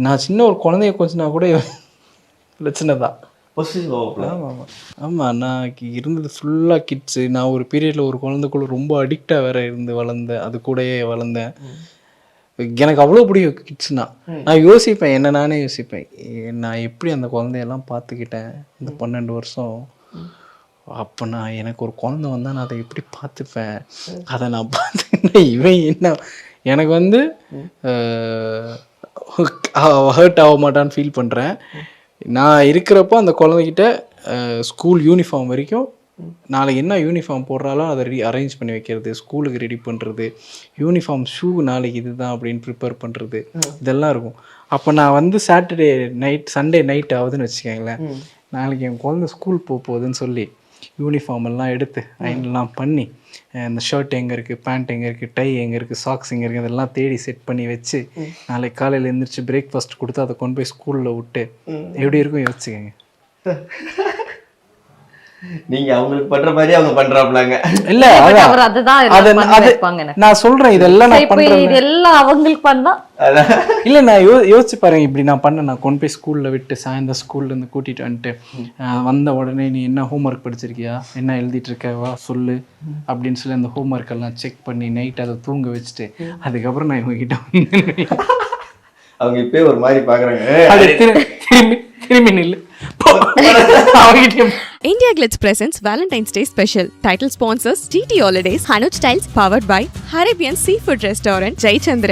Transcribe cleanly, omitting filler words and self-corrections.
நான் சின்ன ஒரு குழந்தைய கொஞ்சினா கூட பிரச்சனை தான். ஆமாம், நான் இருந்தது ஃபுல்லாக கிட்ஸு. நான் ஒரு பீரியடில் ஒரு குழந்தைக்குள்ள ரொம்ப அடிக்டாக வேற இருந்து வளர்ந்தேன், அது கூடயே வளர்ந்தேன். எனக்கு அவ்வளோ பிடிக்கும் கிட்ஸ்னா. நான் யோசிப்பேன், என்ன நானே யோசிப்பேன், நான் எப்படி அந்த குழந்தையெல்லாம் பார்த்துக்கிட்டேன் இந்த 12 வருஷம். அப்போ நான் எனக்கு ஒரு குழந்தை வந்தால் நான் அதை எப்படி பார்த்துப்பேன், அதை நான் பார்த்துக்கிட்டேன். இவன் என்ன எனக்கு வந்து ஹர்ட் ஆக மாட்டான்னு ஃபீல் பண்ணுறேன். நான் இருக்கிறப்போ அந்த குழந்தைகிட்ட ஸ்கூல் யூனிஃபார்ம் வரைக்கும் நாளைக்கு என்ன யூனிஃபார்ம் போடுறாலும் அதை அரேஞ்ச் பண்ணி வைக்கிறது, ஸ்கூலுக்கு ரெடி பண்ணுறது, யூனிஃபார்ம் ஷூ நாளைக்கு இதுதான் அப்படின்னு ப்ரிப்பேர் பண்ணுறது, இதெல்லாம் இருக்கும். அப்போ நான் வந்து சாட்டர்டே நைட் சண்டே நைட் ஆகுதுன்னு வச்சுக்கோங்களேன், நாளைக்கு என் குழந்தை ஸ்கூல் போகுதுன்னு சொல்லி யூனிஃபார்ம் எல்லாம் எடுத்து அயன்லாம் பண்ணி, இந்த ஷர்ட் எங்கே இருக்குது, பேண்ட் எங்கே இருக்குது, டை எங்கே இருக்குது, சாக்ஸ் எங்கே இருக்குது, அதெல்லாம் தேடி செட் பண்ணி வச்சு நாளைக்கு காலையில் எழுந்திரிச்சு பிரேக்ஃபாஸ்ட் கொடுத்து அதை கொண்டு போய் ஸ்கூலில் விட்டு எப்படி இருக்கும் யோசிச்சுக்கோங்க. நீங்க அவங்களுக்கு பண்ற மாதிரி அவங்க பண்றாப்லாங்க. இல்ல நான் சொல்றேன், இதெல்லாம் நான் பண்றேன், இதெல்லாம் அவங்களுக்கு பண்ணா இல்ல நான் யோசிச்சு பாருங்க, இப்படி நான் பண்ண, நான் கொண்டு போய் ஸ்கூல்ல விட்டு சாயந்தரம் ஸ்கூல்ல இருந்து கூட்டிட்டு வந்துட்டு வந்த உடனே நீ என்ன ஹோம்ஒர்க் படிச்சிருக்கியா, என்ன எழுதிட்டு இருக்க, வா சொல்லு அப்படின்னு சொல்லி அந்த ஹோம்ஒர்க் எல்லாம் செக் பண்ணி நைட் அதை தூங்க வச்சுட்டு அதுக்கப்புறம் நான் இவங்க கிட்ட அவங்க இப்பயே ஒரு மாதிரி பாக்குறாங்க, திரும்பி நில்லு. India Glitz presents Valentine's Day special. Title sponsors GT Holidays, Hanuj Styles, powered by Arabian Seafood Restaurant, Jaychandran.